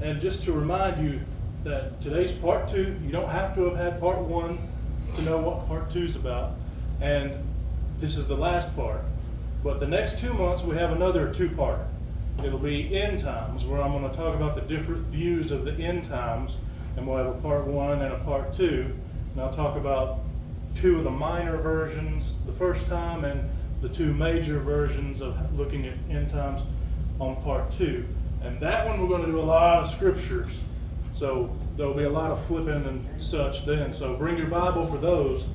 And just to remind you that today's part 2, you don't have to have had part 1 to know what part 2 is about. And this is the last part. But the next 2 months we have another 2-parter. It'll be end times, where I'm going to talk about the different views of the end times, and we'll have a part 1 and a part 2. And I'll talk about 2 of the minor versions the first time, and the 2 major versions of looking at end times on part 2. And that one we're going to do a lot of scriptures. So there'll be a lot of flipping and such then. So bring your Bible for those.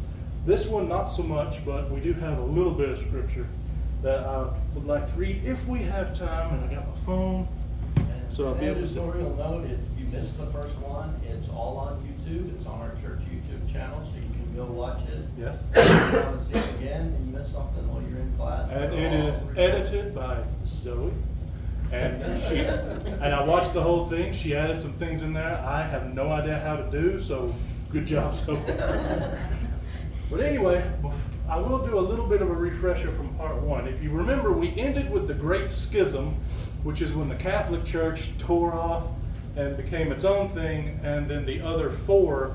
This one not so much, but we do have a little bit of scripture that I would like to read if we have time, and I got my phone. So I'll be able to. Editorial note: if you missed the first one, it's all on YouTube. It's on our church YouTube channel, so you can go watch it. Yes. If you want to see it again and you missed something while you're in class. And it is edited by Zoe. And and I watched the whole thing. She added some things in there I have no idea how to do, so good job, Zoe. But anyway, I will do a little bit of a refresher from part 1. If you remember, we ended with the Great Schism, which is when the Catholic Church tore off and became its own thing, and then the other 4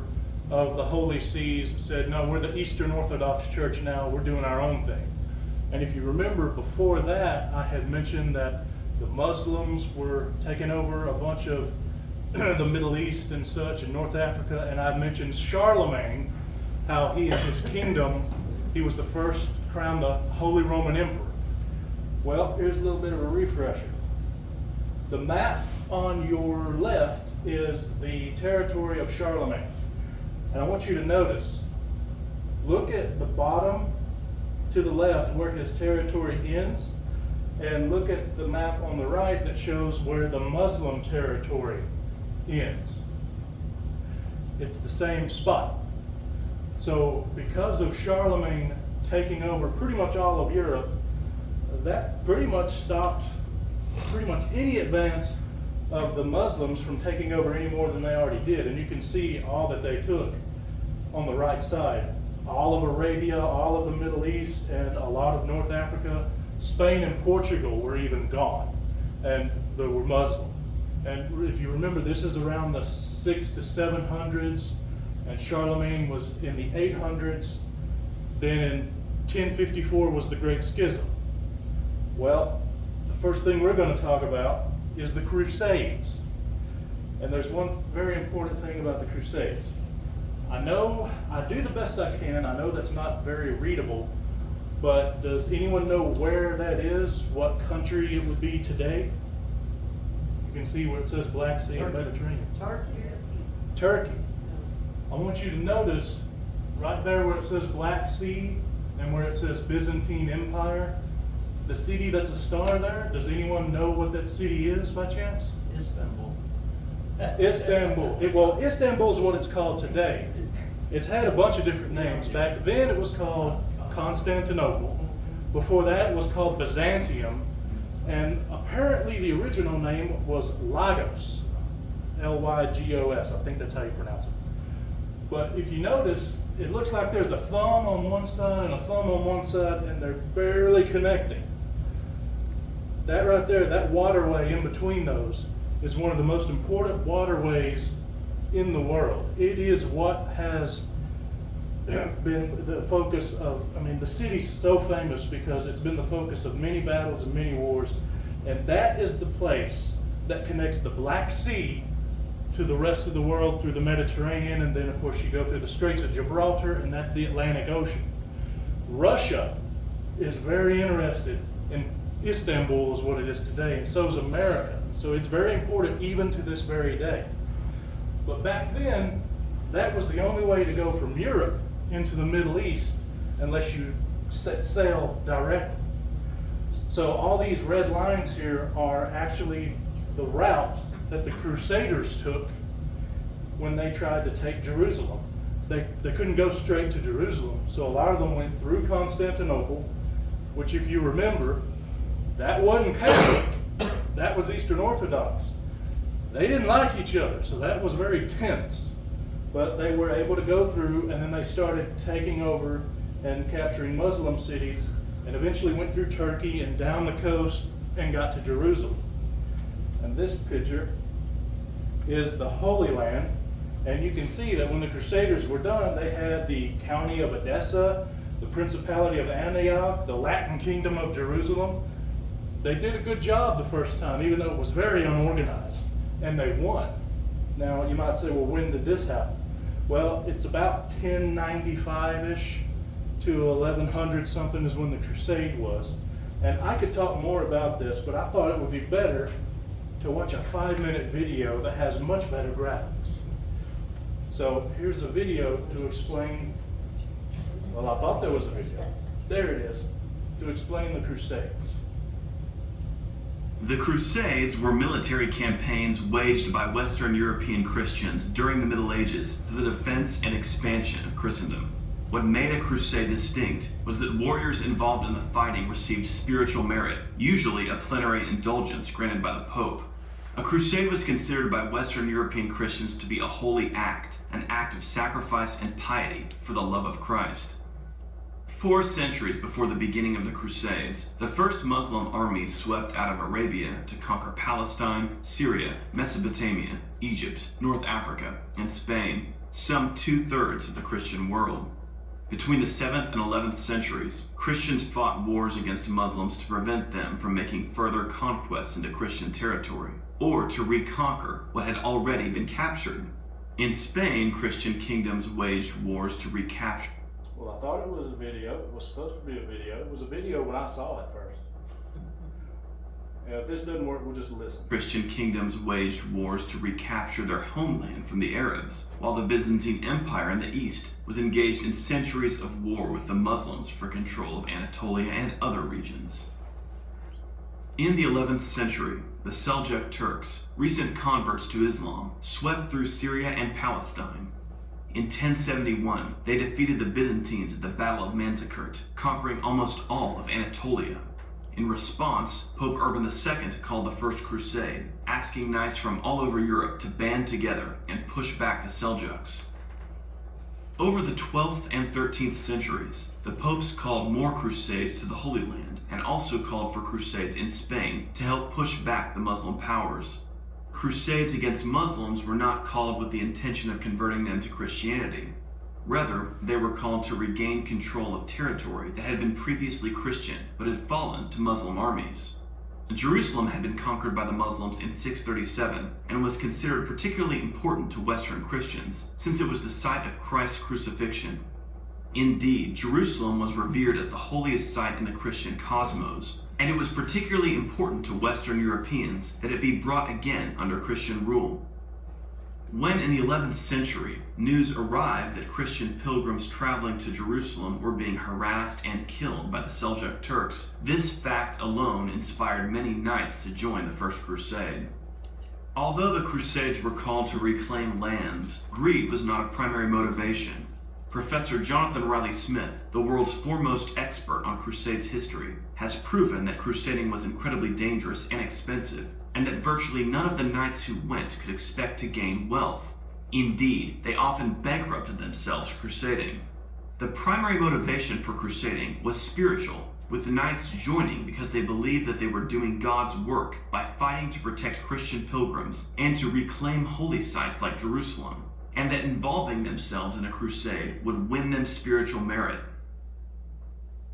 of the Holy Sees said, no, we're the Eastern Orthodox Church now, we're doing our own thing. And if you remember, before that, I had mentioned that the Muslims were taking over a bunch of the Middle East and such, and North Africa, and I mentioned Charlemagne, how he and his kingdom, he was the first crowned the Holy Roman Emperor. Well, here's a little bit of a refresher. The map on your left is the territory of Charlemagne. And I want you to notice, look at the bottom to the left where his territory ends, and look at the map on the right that shows where the Muslim territory ends. It's the same spot. So because of Charlemagne taking over pretty much all of Europe, that pretty much stopped pretty much any advance of the Muslims from taking over any more than they already did. And you can see all that they took on the right side. All of Arabia, all of the Middle East, and a lot of North Africa. Spain and Portugal were even gone, and they were Muslim. And if you remember, this is around the 600s to 700s, and Charlemagne was in the 800s. Then in 1054 was the Great Schism. Well, the first thing we're going to talk about is the Crusades. And there's one very important thing about the Crusades. I know I do the best I can. I know that's not very readable, but does anyone know where that is? What country it would be today? You can see where it says Black Sea and Mediterranean. Turkey. I want you to notice right there where it says Black Sea and where it says Byzantine Empire, the city that's a star there, does anyone know what that city is by chance? Istanbul. Well, Istanbul is what it's called today. It's had a bunch of different names. Back then it was called Constantinople. Before that it was called Byzantium. And apparently the original name was Lagos. Lygos. I think that's how you pronounce it. But if you notice, it looks like there's a thumb on one side and a thumb on one side, and they're barely connecting. That right there, that waterway in between those, is one of the most important waterways in the world. It is what has been the focus of, the city's so famous because it's been the focus of many battles and many wars, and that is the place that connects the Black Sea to the rest of the world through the Mediterranean, and then of course you go through the Straits of Gibraltar, and that's the Atlantic Ocean. Russia is very interested in Istanbul is what it is today, and so is America. So it's very important even to this very day. But back then, that was the only way to go from Europe into the Middle East unless you set sail directly. So all these red lines here are actually the route that the Crusaders took when they tried to take Jerusalem. They couldn't go straight to Jerusalem, so a lot of them went through Constantinople, which if you remember, that wasn't Catholic, that was Eastern Orthodox. They didn't like each other, so that was very tense. But they were able to go through, and then they started taking over and capturing Muslim cities, and eventually went through Turkey and down the coast and got to Jerusalem. And this picture is the Holy Land. And you can see that when the Crusaders were done, they had the county of Edessa, the Principality of Antioch, the Latin Kingdom of Jerusalem. They did a good job the first time, even though it was very unorganized, and they won. Now, you might say, well, when did this happen? Well, it's about 1095-ish to 1100 something is when the Crusade was. And I could talk more about this, but I thought it would be better to watch a 5-minute video that has much better graphics. So here's a video to explain, well, I thought there was a video. There it is, to explain the Crusades. The Crusades were military campaigns waged by Western European Christians during the Middle Ages for the defense and expansion of Christendom. What made a crusade distinct was that warriors involved in the fighting received spiritual merit, usually a plenary indulgence granted by the Pope. A crusade was considered by Western European Christians to be a holy act, an act of sacrifice and piety for the love of Christ. 4 centuries before the beginning of the Crusades, the first Muslim armies swept out of Arabia to conquer Palestine, Syria, Mesopotamia, Egypt, North Africa, and Spain, some 2/3 of the Christian world. Between the 7th and 11th centuries, Christians fought wars against Muslims to prevent them from making further conquests into Christian territory, or to reconquer what had already been captured. In Spain, Christian kingdoms waged wars to recapture. Well, I thought it was a video. It was supposed to be a video. It was a video when I saw it first. If this doesn't work, we'll just listen. Christian kingdoms waged wars to recapture their homeland from the Arabs, while the Byzantine Empire in the east was engaged in centuries of war with the Muslims for control of Anatolia and other regions. In the 11th century, the Seljuk Turks, recent converts to Islam, swept through Syria and Palestine. In 1071, they defeated the Byzantines at the Battle of Manzikert, conquering almost all of Anatolia. In response, Pope Urban II called the First Crusade, asking knights from all over Europe to band together and push back the Seljuks. Over the 12th and 13th centuries, the popes called more crusades to the Holy Land and also called for crusades in Spain to help push back the Muslim powers. Crusades against Muslims were not called with the intention of converting them to Christianity. Rather, they were called to regain control of territory that had been previously Christian but had fallen to Muslim armies. Jerusalem had been conquered by the Muslims in 637 and was considered particularly important to Western Christians since it was the site of Christ's crucifixion. Indeed, Jerusalem was revered as the holiest site in the Christian cosmos, and it was particularly important to Western Europeans that it be brought again under Christian rule. When in the 11th century, news arrived that Christian pilgrims traveling to Jerusalem were being harassed and killed by the Seljuk Turks, this fact alone inspired many knights to join the First Crusade. Although the Crusades were called to reclaim lands, greed was not a primary motivation. Professor Jonathan Riley Smith, the world's foremost expert on Crusades history, has proven that crusading was incredibly dangerous and expensive, and that virtually none of the knights who went could expect to gain wealth. Indeed, they often bankrupted themselves crusading. The primary motivation for crusading was spiritual, with the knights joining because they believed that they were doing God's work by fighting to protect Christian pilgrims and to reclaim holy sites like Jerusalem, and that involving themselves in a crusade would win them spiritual merit.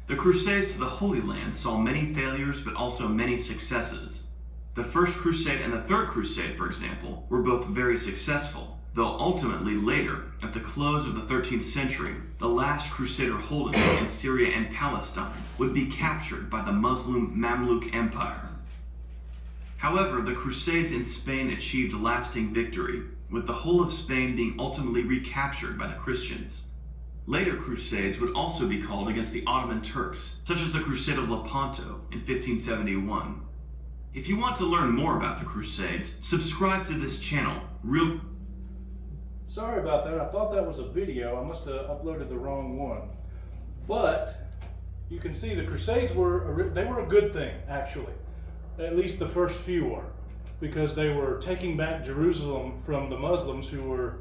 The Crusades to the Holy Land saw many failures but also many successes. The First Crusade and the Third Crusade, for example, were both very successful, though ultimately later, at the close of the 13th century, the last Crusader holdings in Syria and Palestine would be captured by the Muslim Mamluk Empire. However, the Crusades in Spain achieved lasting victory, with the whole of Spain being ultimately recaptured by the Christians. Later crusades would also be called against the Ottoman Turks, such as the Crusade of Lepanto in 1571. If you want to learn more about the Crusades, subscribe to this channel. Sorry about that. I thought that was a video. I must have uploaded the wrong one. But you can see the Crusades were a good thing, actually. At least the first few were, because they were taking back Jerusalem from the Muslims who were,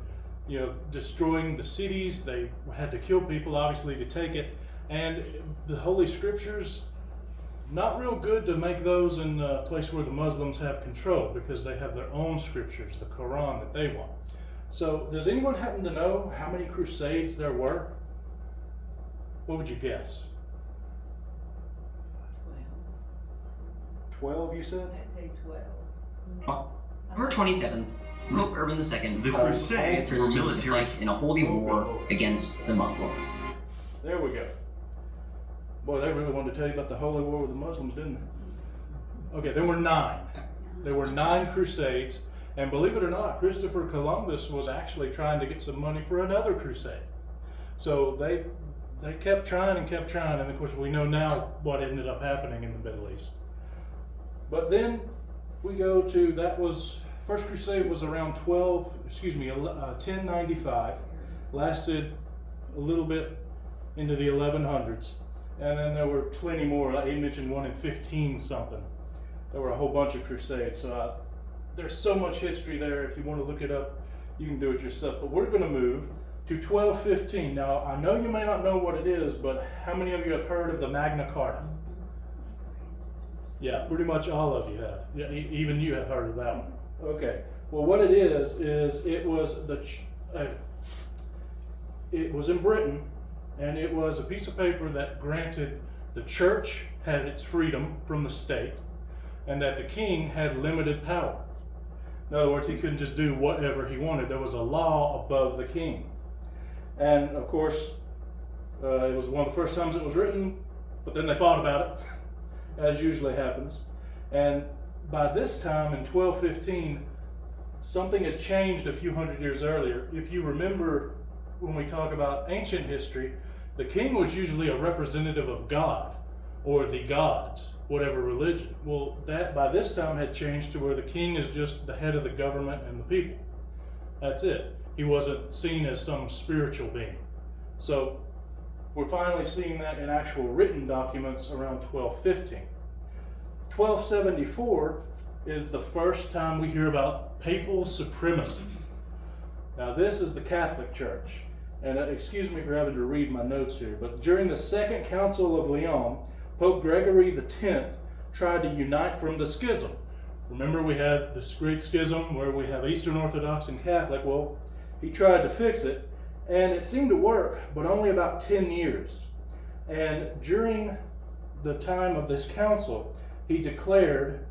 destroying the cities. They had to kill people, obviously, to take it. And the Holy Scriptures, not real good to make those in a place where the Muslims have control, because they have their own scriptures, the Quran, that they want. So does anyone happen to know how many crusades there were? What would you guess? 12, you said? I say 12. Number 27, Pope Urban II The called Crusades all were Christians to military- fight in a holy war against the Muslims. There we go. Boy, they really wanted to tell you about the holy war with the Muslims, didn't they? Okay, there were 9. There were 9 crusades, and believe it or not, Christopher Columbus was actually trying to get some money for another crusade. So they kept trying, and of course we know now what ended up happening in the Middle East. But then we go to, First Crusade was around 1095, lasted a little bit into the 1100s, and then there were plenty more. Like you mentioned one in 15 something. There were a whole bunch of crusades. So there's so much history there. If you want to look it up, you can do it yourself. But we're going to move to 1215. Now, I know you may not know what it is, but how many of you have heard of the Magna Carta? Yeah, pretty much all of you have. Yeah, even you have heard of that one. Okay. Well, what it is it was it was in Britain, and it was a piece of paper that granted the church had its freedom from the state, and that the king had limited power. In other words, he couldn't just do whatever he wanted. There was a law above the king. And of course, it was one of the first times it was written, but then they fought about it, as usually happens. And by this time, in 1215, something had changed a few hundred years earlier. If you remember, when we talk about ancient history, the king was usually a representative of God, or the gods, whatever religion. Well, that by this time had changed to where the king is just the head of the government and the people. That's it. He wasn't seen as some spiritual being. So we're finally seeing that in actual written documents around 1215. 1274 is the first time we hear about papal supremacy. Now this is the Catholic Church. And excuse me for having to read my notes here, but during the Second Council of Lyon, Pope Gregory X tried to unite from the schism. Remember, we had this great schism where we have Eastern Orthodox and Catholic. Well, he tried to fix it, and it seemed to work, but only about 10 years. And during the time of this council, he declared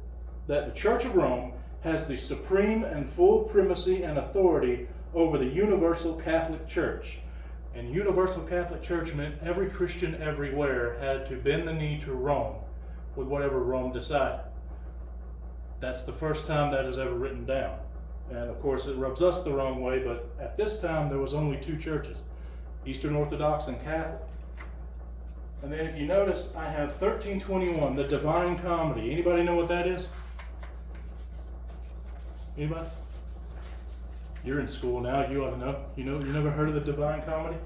that the Church of Rome has the supreme and full primacy and authority over the Universal Catholic Church. And Universal Catholic Church meant every Christian everywhere had to bend the knee to Rome with whatever Rome decided. That's the first time that is ever written down. And of course it rubs us the wrong way, but at this time there was only 2 churches, Eastern Orthodox and Catholic. And then if you notice, I have 1321, the Divine Comedy. Anybody know what that is? Anybody? You're in school now, you ought to know. You never heard of the Divine Comedy?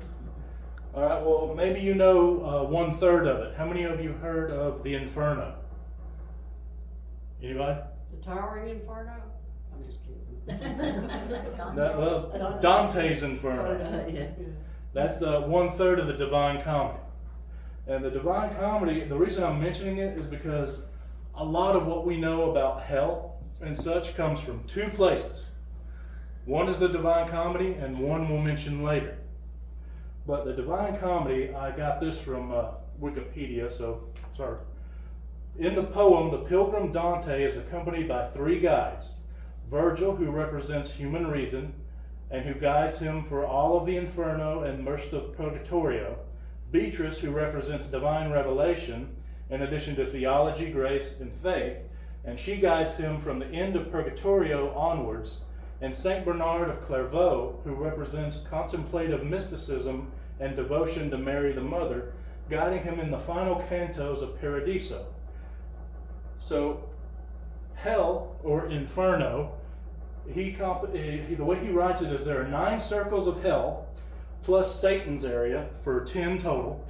All right, well, maybe you know 1/3 of it. How many of you heard of the Inferno? Anybody? The Towering Inferno? I'm just kidding. Dante's Inferno. Yeah. That's 1/3 of the Divine Comedy. And the Divine Comedy, the reason I'm mentioning it is because a lot of what we know about hell and such comes from 2 places. One is the Divine Comedy, and one we'll mention later. But the Divine Comedy, I got this from Wikipedia, so sorry. In the poem, the pilgrim Dante is accompanied by 3 guides. Virgil, who represents human reason, and who guides him for all of the Inferno and most of Purgatorio. Beatrice, who represents divine revelation, in addition to theology, grace, and faith, and she guides him from the end of Purgatorio onwards. And Saint Bernard of Clairvaux, who represents contemplative mysticism and devotion to Mary the Mother, guiding him in the final cantos of Paradiso. So, hell, or Inferno, the way he writes it is there are 9 circles of hell, plus Satan's area, for 10 total.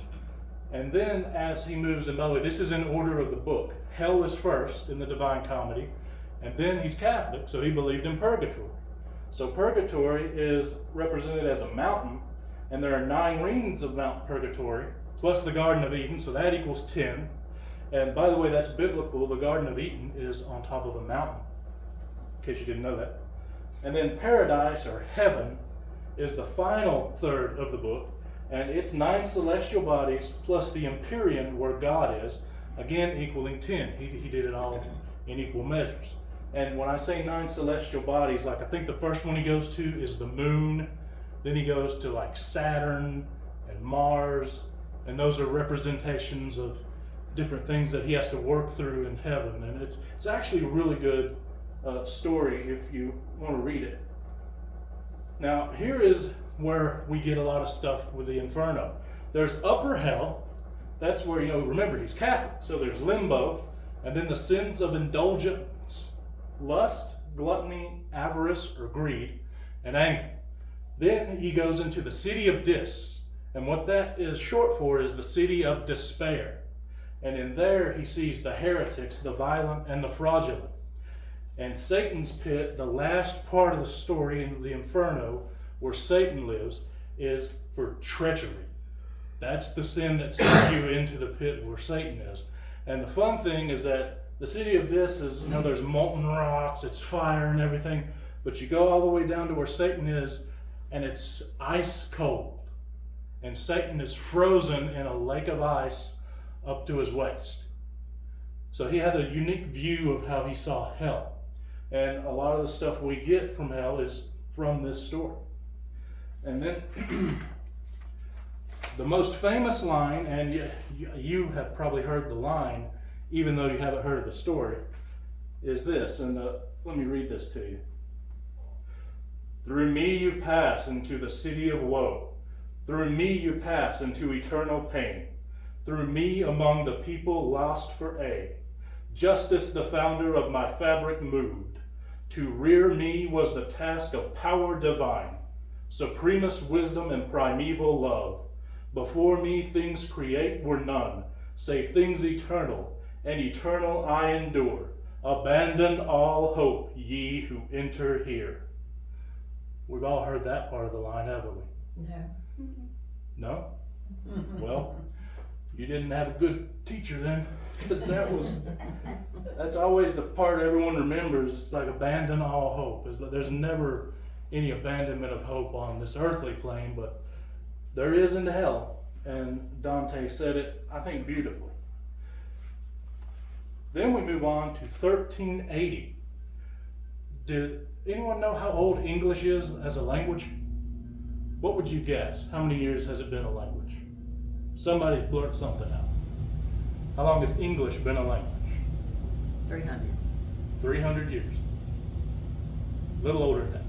And then as he moves, and by the way, this is in order of the book. Hell is first in the Divine Comedy, and then he's Catholic, so he believed in purgatory. So purgatory is represented as a mountain, and there are 9 rings of Mount Purgatory, plus the Garden of Eden, so that equals 10. And by the way, that's biblical. The Garden of Eden is on top of a mountain, in case you didn't know that. And then paradise, or heaven, is the final third of the book, and it's 9 celestial bodies plus the Empyrean, where God is, again equaling 10. He did it all in equal measures. And when I say 9 celestial bodies, like I think the first one he goes to is the moon, then he goes to like Saturn and Mars, and those are representations of different things that he has to work through in heaven. And it's actually a really good story if you want to read it. Now, here is where we get a lot of stuff with the Inferno. There's upper hell. That's where, remember, he's Catholic. So there's limbo, and then the sins of indulgence, lust, gluttony, avarice, or greed, and anger. Then he goes into the city of Dis, and what that is short for is the city of despair. And in there he sees the heretics, the violent, and the fraudulent. And Satan's pit, the last part of the story in the Inferno, where Satan lives, is for treachery. That's the sin that sends you into the pit where Satan is. And the fun thing is that the city of Dis is, there's molten rocks, it's fire and everything, but you go all the way down to where Satan is, and it's ice cold. And Satan is frozen in a lake of ice up to his waist. So he had a unique view of how he saw hell. And a lot of the stuff we get from hell is from this story. And then the most famous line, and you have probably heard the line, even though you haven't heard the story, is this. And let me read this to you. Through me you pass into the city of woe. Through me you pass into eternal pain. Through me among the people lost for aye. Justice the founder of my fabric moved. To rear me was the task of power divine, supremest wisdom and primeval love. Before me things create were none, save things eternal, and eternal I endure. Abandon all hope, ye who enter here. We've all heard that part of the line, haven't we? No. No? Well, you didn't have a good teacher then, because that's always the part everyone remembers. It's like abandon all hope. It's like there's never any abandonment of hope on this earthly plane, but there is in hell, and Dante said it, I think, beautifully. Then we move on to 1380. Did anyone know how old English is as a language? What would you guess? How many years has it been a language? Somebody's blurted something out. How long has English been a language? 300. 300 years. A little older than that.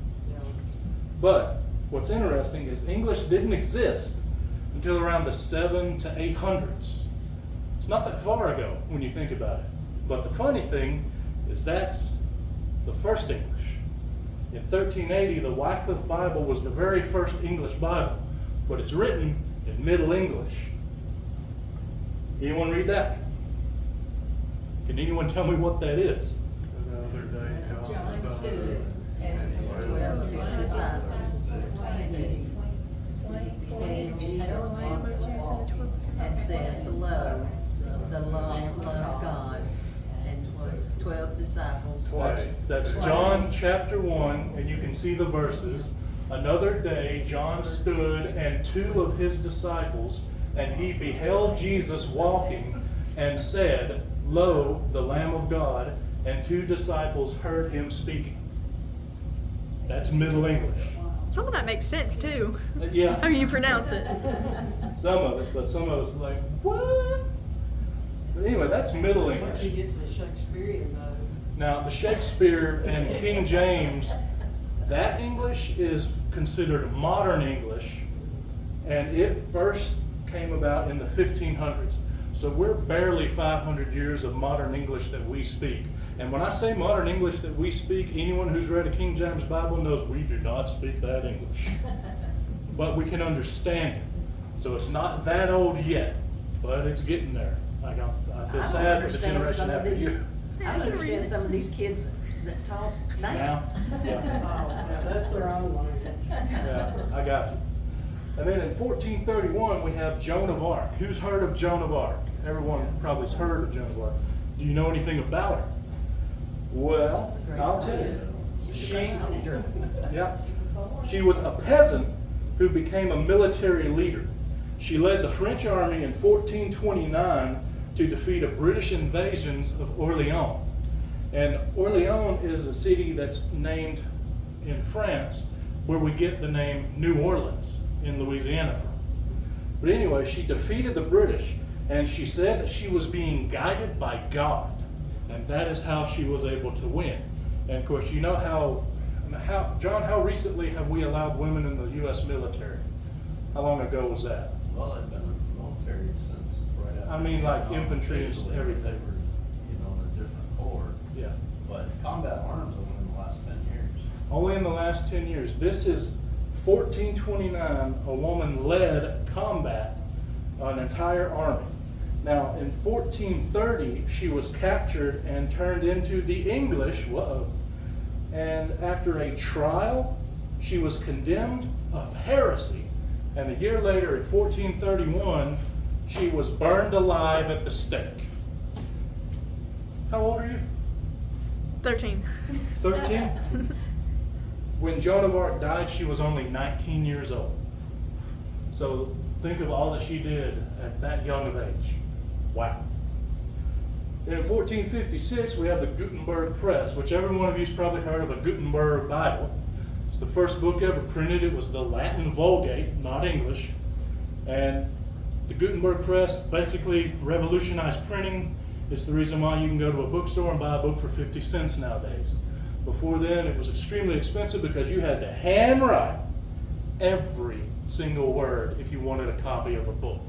But what's interesting is English didn't exist until around the 700s to 800s. It's not that far ago when you think about it. But the funny thing is that's the first English. In 1380, the Wycliffe Bible was the very first English Bible, but it's written in Middle English. Anyone read that? Can anyone tell me what that is? Another day, John stood and and 12 of his disciples gave Jesus and said, Beloved, the love of God, and 12 disciples. That's John chapter 1, and you can see the verses. Another day, John stood and 2 of his disciples, and he beheld Jesus walking, and said, Lo, the Lamb of God, and 2 disciples heard him speaking. That's Middle English. Some of that makes sense too. Yeah, How you pronounce it. some of it, but some of it's like, what? But anyway, that's Middle Once you English. get to the Shakespearean mode. Now, the Shakespeare and King James, that English is considered modern English, and it first came about in the 1500s. So we're barely 500 years of modern English that we speak. And when I say modern English that we speak, anyone who's read a King James Bible knows we do not speak that English. But we can understand it. So it's not that old yet, but it's getting there. Like I feel sad for the generation after you. I don't understand some of these kids that talk now. Now? Yeah. That's their own language. Yeah, I got you. And then in 1431, we have Joan of Arc. Who's heard of Joan of Arc? everyone probably has heard of Joan of Arc. Do you know anything about her? Well, I'll tell you. She was a peasant who became a military leader. She led the French army in 1429 to defeat a British invasions of Orleans. And Orleans is a city that's named in France where we get the name New Orleans in Louisiana from. But anyway, she defeated the British, and she said that she was being guided by God. And that is how she was able to win. And of course, you know John, how recently have we allowed women in the U.S. military? How long ago was that? Well, they've been in the military since right after. I mean, like infantry and Officially, everything. They were, in a different corps. Yeah. But combat arms only in the last 10 years. Only in the last 10 years. This is 1429, a woman led combat, an entire army. Now, in 1430, she was captured and turned into the English, and after a trial, she was condemned of heresy. And a year later, in 1431, she was burned alive at the stake. How old are you? 13. 13? When Joan of Arc died, she was only 19 years old. So think of all that she did at that young of age. Wow. Then in 1456, we have the Gutenberg Press, which every one of you's probably heard of a Gutenberg Bible. It's the first book ever printed. It was the Latin Vulgate, not English. And the Gutenberg Press basically revolutionized printing. It's the reason why you can go to a bookstore and buy a book for 50 cents nowadays. Before then, it was extremely expensive because you had to handwrite every single word if you wanted a copy of a book.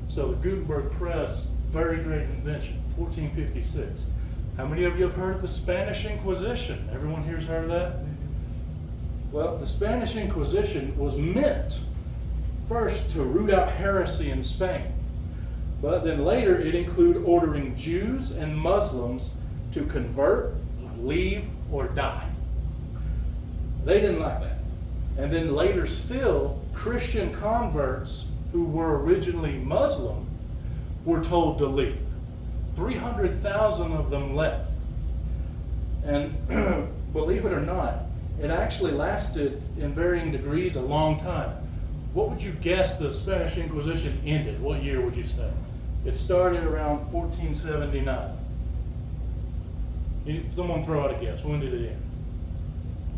So the Gutenberg Press, very great invention, 1456. How many of you have heard of the Spanish Inquisition? Everyone here's heard of that? Well, the Spanish Inquisition was meant first to root out heresy in Spain, but then later it included ordering Jews and Muslims to convert, leave, or die. They didn't like that. And then later still, Christian converts who were originally Muslim were told to leave. 300,000 of them left. And believe it or not, it actually lasted in varying degrees a long time. What would you guess the Spanish Inquisition ended? What year would you say? It started around 1479. Someone throw out a guess. When did it end?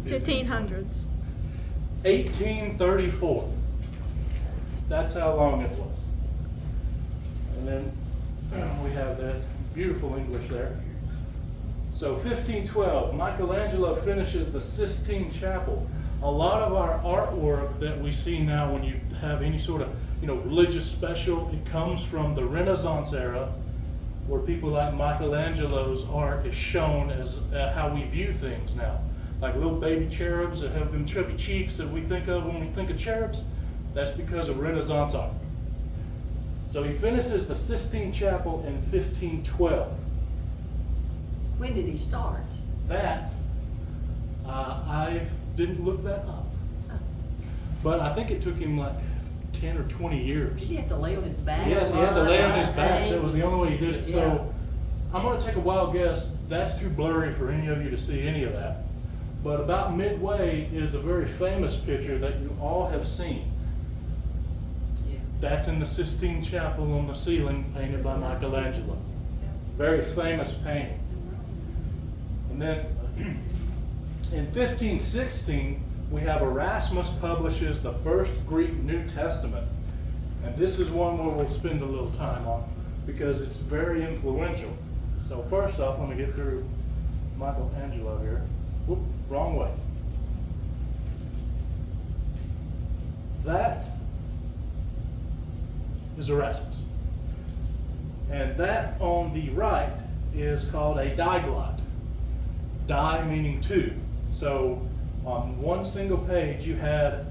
1500s. 1834. That's how long it was. And then we have that beautiful English there. So 1512, Michelangelo finishes the Sistine Chapel. A lot of our artwork that we see now when you have any sort of religious special, it comes from the Renaissance era, where people like Michelangelo's art is shown as how we view things now. Like little baby cherubs that have them chubby cheeks that we think of when we think of cherubs, that's because of Renaissance art. So he finishes the Sistine Chapel in 1512. When did he start? That, I didn't look that up. But I think it took him like 10 or 20 years. Did he have to lay on his back? Yes, he had to lay on his back. Hey. That was the only way he did it. Yeah. So I'm going to take a wild guess. That's too blurry for any of you to see any of that. But about midway is a very famous picture that you all have seen. Yeah. That's in the Sistine Chapel on the ceiling, painted by Michelangelo. Very famous painting. And then in 1516, we have Erasmus publishes the first Greek New Testament. And this is one where we'll spend a little time on because it's very influential. So first off, let me get through Michelangelo here. Whoop, wrong way. That is Erasmus. And that on the right is called a diglot. Di meaning two. So on one single page you had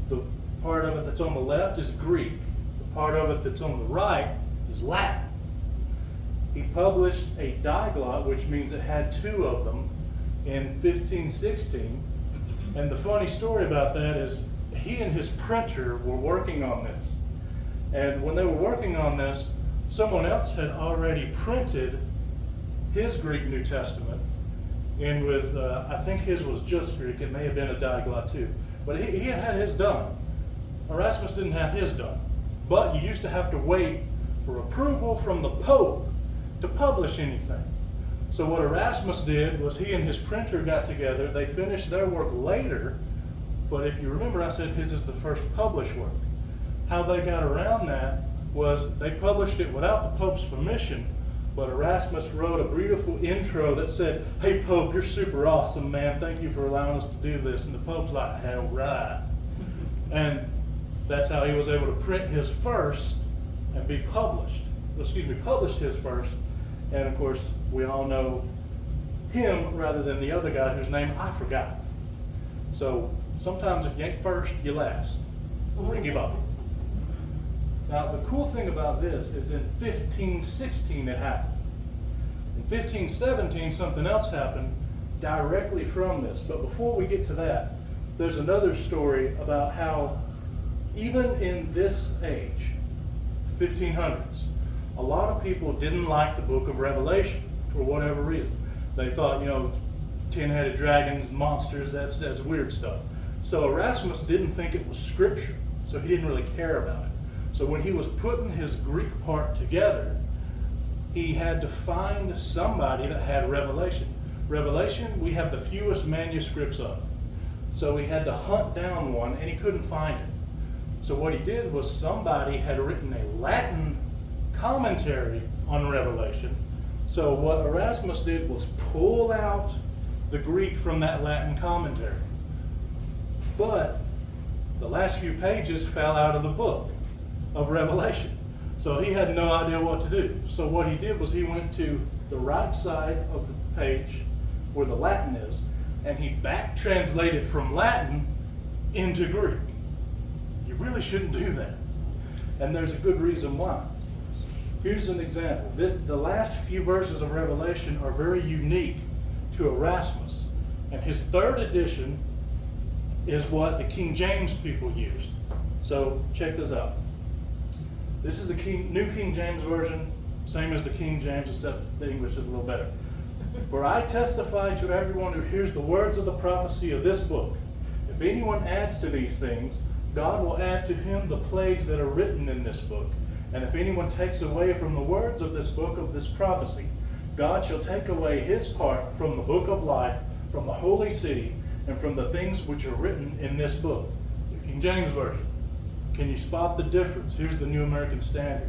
the part of it that's on the left is Greek. The part of it that's on the right is Latin. He published a diglot, which means it had two of them, in 1516. And the funny story about that is he and his printer were working on this. And when they were working on this, someone else had already printed his Greek New Testament in with, I think his was just Greek, it may have been a diglot too, but he had his done. Erasmus didn't have his done, but you used to have to wait for approval from the Pope to publish anything. So what Erasmus did was he and his printer got together, they finished their work later, but if you remember I said his is the first published work. How they got around that was they published it without the Pope's permission, but Erasmus wrote a beautiful intro that said, "Hey Pope, you're super awesome, man. Thank you for allowing us to do this." And the Pope's like, "Hell right." And that's how he was able to print his first and be published. Published his first. And of course, we all know him rather than the other guy whose name I forgot. So sometimes if you ain't first, you last. Ricky Bobby. Now, the cool thing about this is in 1516 it happened. In 1517, something else happened directly from this. But before we get to that, there's another story about how even in this age, 1500s, a lot of people didn't like the book of Revelation for whatever reason. They thought, 10-headed dragons, monsters, that's weird stuff. So Erasmus didn't think it was scripture, so he didn't really care about it. So when he was putting his Greek part together, he had to find somebody that had Revelation. Revelation, we have the fewest manuscripts of. So he had to hunt down one, and he couldn't find it. So what he did was somebody had written a Latin commentary on Revelation. So what Erasmus did was pull out the Greek from that Latin commentary. But the last few pages fell out of the book of Revelation. So he had no idea what to do. So what he did was he went to the right side of the page where the Latin is, and he back translated from Latin into Greek. You really shouldn't do that. And there's a good reason why. Here's an example. The last few verses of Revelation are very unique to Erasmus. And his third edition is what the King James people used. So check this out. This is the New King James Version, same as the King James, except the English is a little better. "For I testify to everyone who hears the words of the prophecy of this book. If anyone adds to these things, God will add to him the plagues that are written in this book. And if anyone takes away from the words of this book of this prophecy, God shall take away his part from the book of life, from the holy city, and from the things which are written in this book." The King James Version. Can you spot the difference? Here's the New American Standard.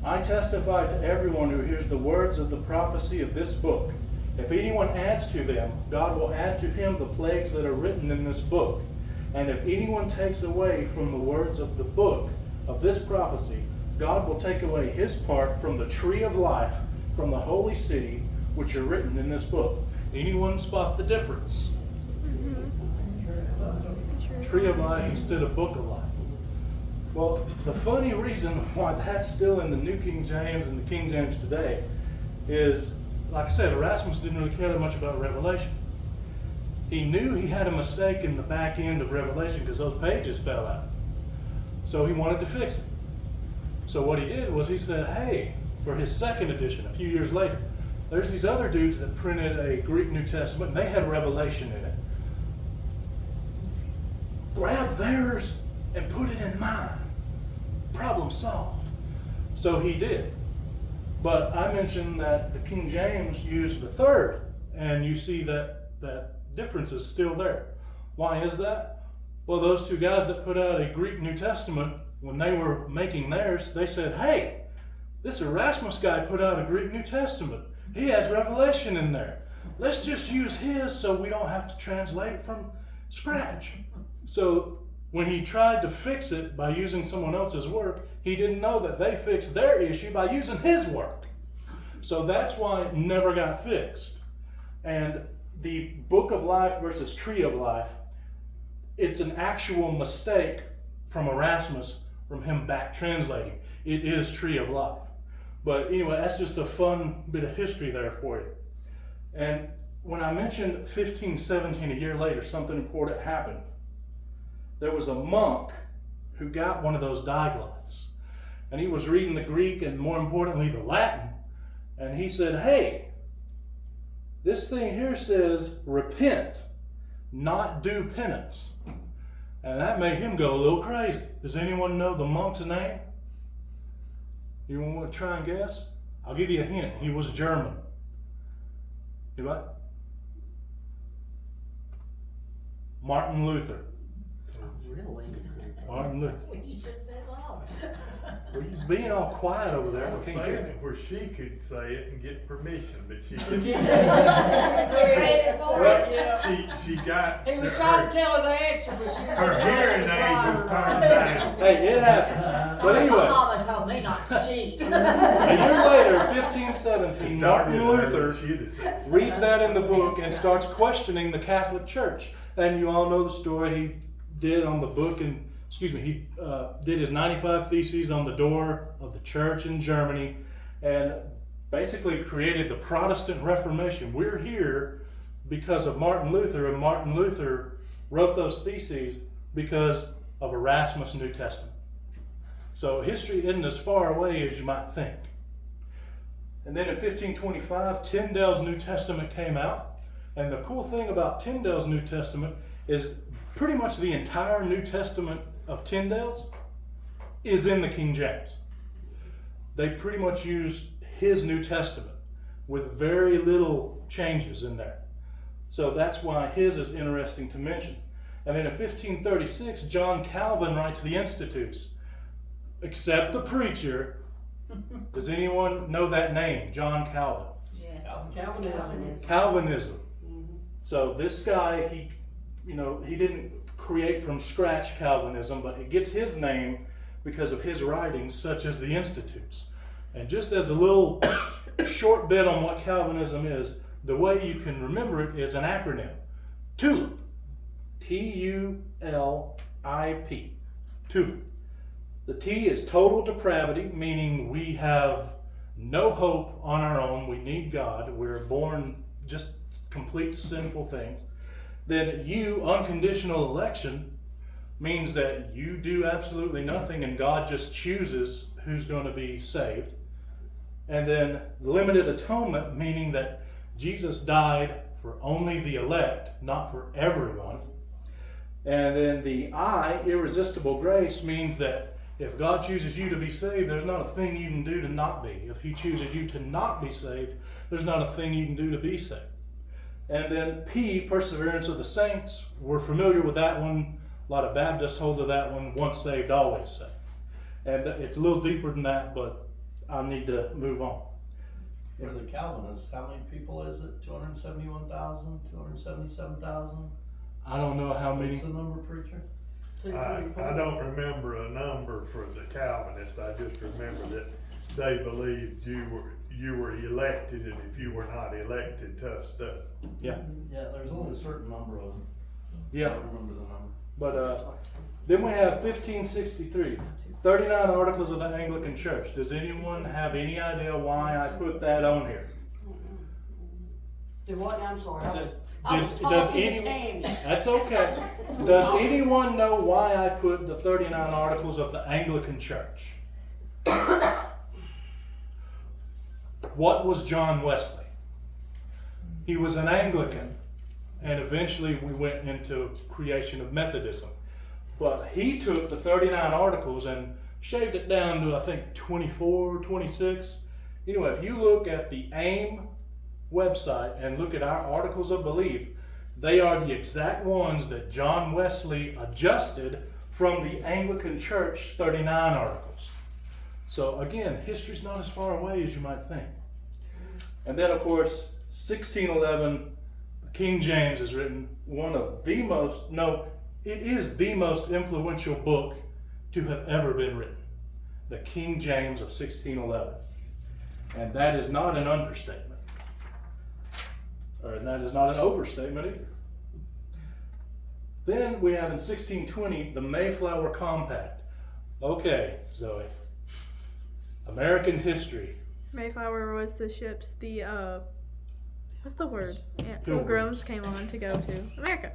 "I testify to everyone who hears the words of the prophecy of this book. If anyone adds to them, God will add to him the plagues that are written in this book. And if anyone takes away from the words of the book of this prophecy, God will take away his part from the tree of life, from the holy city, which are written in this book." Anyone spot the difference? Tree of life instead of book of life. Well, the funny reason why that's still in the New King James and the King James today is, like I said, Erasmus didn't really care that much about Revelation. He knew he had a mistake in the back end of Revelation because those pages fell out. So he wanted to fix it. So what he did was he said, hey, for his second edition, a few years later, there's these other dudes that printed a Greek New Testament and they had Revelation in it. Grab theirs and put it in mine. Problem solved. So he did. But I mentioned that the King James used the third, and you see that difference is still there. Why is that? Well, those two guys that put out a Greek New Testament, when they were making theirs, they said, hey, this Erasmus guy put out a Greek New Testament. He has Revelation in there. Let's just use his so we don't have to translate from scratch. So when he tried to fix it by using someone else's work, he didn't know that they fixed their issue by using his work. So that's why it never got fixed. And the Book of Life versus Tree of Life, it's an actual mistake from Erasmus, from him back translating. It is Tree of Life. But anyway, that's just a fun bit of history there for you. And when I mentioned 1517, a year later, something important happened. There was a monk who got one of those diglots. and he was reading the Greek and more importantly the Latin, and he said, hey, this thing here says repent, not do penance. And that made him go a little crazy. Does anyone know the monk's name? You want to try and guess? I'll give you a hint. He was German. You what? Martin Luther. Really? Martin Luther. You should have said loud. Well, you're being all quiet over there. I We was can't saying hear it you. where she could say it and get permission, but she didn't. Created for Well, it, yeah. She got. He was trying to tell her the answer, but she was Her hearing aid was turned down. Hey, it happened. But My anyway, mama told me not to cheat. a year later, 1517, Martin Luther She'd have said, reads that in the book and starts questioning the Catholic Church. And you all know the story he did on the book, and he did his 95 Theses on the door of the church in Germany, and basically created the Protestant Reformation. We're here because of Martin Luther, and Martin Luther wrote those theses because of Erasmus' New Testament. So history isn't as far away as you might think. And then in 1525, Tyndale's New Testament came out. And the cool thing about Tyndale's New Testament is pretty much the entire New Testament of Tyndale's is in the King James. They pretty much used his New Testament with very little changes in there. So that's why his is interesting to mention. And then in 1536, John Calvin writes the Institutes. Except the preacher. Does anyone know that name, John Calvin? Calvinism. So this guy, he didn't create from scratch Calvinism, but it gets his name because of his writings, such as the Institutes. And just as a little short bit on what Calvinism is, the way you can remember it is an acronym. TULIP. T-U-L-I-P. TULIP. The T is total depravity, meaning we have no hope on our own. We need God. We're born just complete sinful things. Then U, unconditional election, means that you do absolutely nothing and God just chooses who's going to be saved. And then limited atonement, meaning that Jesus died for only the elect, not for everyone. And then the I, irresistible grace, means that if God chooses you to be saved, there's not a thing you can do to not be. If he chooses you to not be saved, there's not a thing you can do to be saved. And then P, perseverance of the saints. We're familiar with that one. A lot of Baptists hold to that one, once saved, always saved. And it's a little deeper than that, but I need to move on. For the Calvinists, how many people is it? 271,000? 277,000? I don't know how many. What's the number, preacher? I don't remember a number for the Calvinists. I just remember that they believed you were elected, and if you were not elected, tough stuff. Yeah. Yeah, there's only a certain number of them. I Yeah. don't remember the number. But then we have 1563, 39 Articles of the Anglican Church. Does anyone have any idea why I put that on here? Do what? I'm sorry. Does anyone? That's okay. Does anyone know why I put the 39 Articles of the Anglican Church? What was John Wesley? He was an Anglican, and eventually we went into creation of Methodism. But he took the 39 Articles and shaved it down to, I think, 24, 26. Anyway, if you look at the AIM website and look at our Articles of Belief, they are the exact ones that John Wesley adjusted from the Anglican Church 39 Articles. So again, history's not as far away as you might think. And then, of course, 1611, King James is written, it is the most influential book to have ever been written. The King James of 1611. And that is not an understatement. And that is not an overstatement either. Then we have in 1620, the Mayflower Compact. Okay, Zoe. American history. Mayflower was the ships what's the word? Yeah, Pilgrims. pilgrims came on to go to America.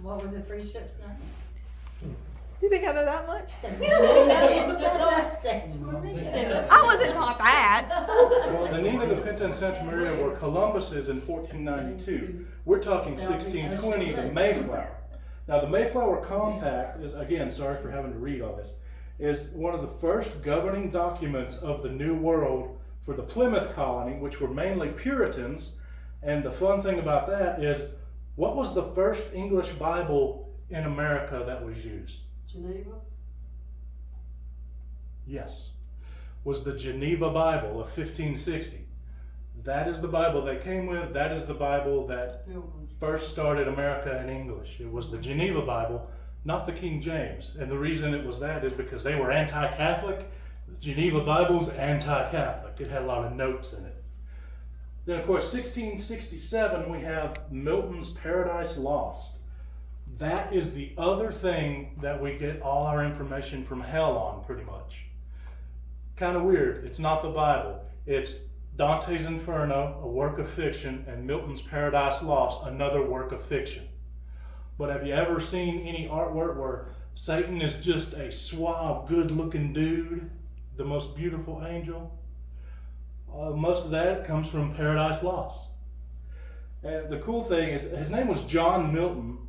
What were the three ships' names? You think I know that much? Maria. I wasn't taught that. Well, the Nina, the Pinta, and Santa Maria were Columbus's in 1492. We're talking 1620, the Mayflower. Now, the Mayflower Compact is, again, sorry for having to read all this, is one of the first governing documents of the New World for the Plymouth colony, which were mainly Puritans. And the fun thing about that is, what was the first English Bible in America that was used? Geneva? Yes, was the Geneva Bible of 1560. That is the Bible they came with. That is the Bible that Pilgrims. first started America in English. It was the Geneva Bible, not the King James. And the reason it was that is because they were anti-Catholic. The Geneva Bible's anti-Catholic. It had a lot of notes in it. Then, of course, 1667, we have Milton's Paradise Lost. That is the other thing that we get all our information from hell on, pretty much. Kind of weird. It's not the Bible. It's Dante's Inferno, a work of fiction, and Milton's Paradise Lost, another work of fiction. But have you ever seen any artwork where Satan is just a suave, good-looking dude, the most beautiful angel? Most of that comes from Paradise Lost. And the cool thing is, his name was John Milton,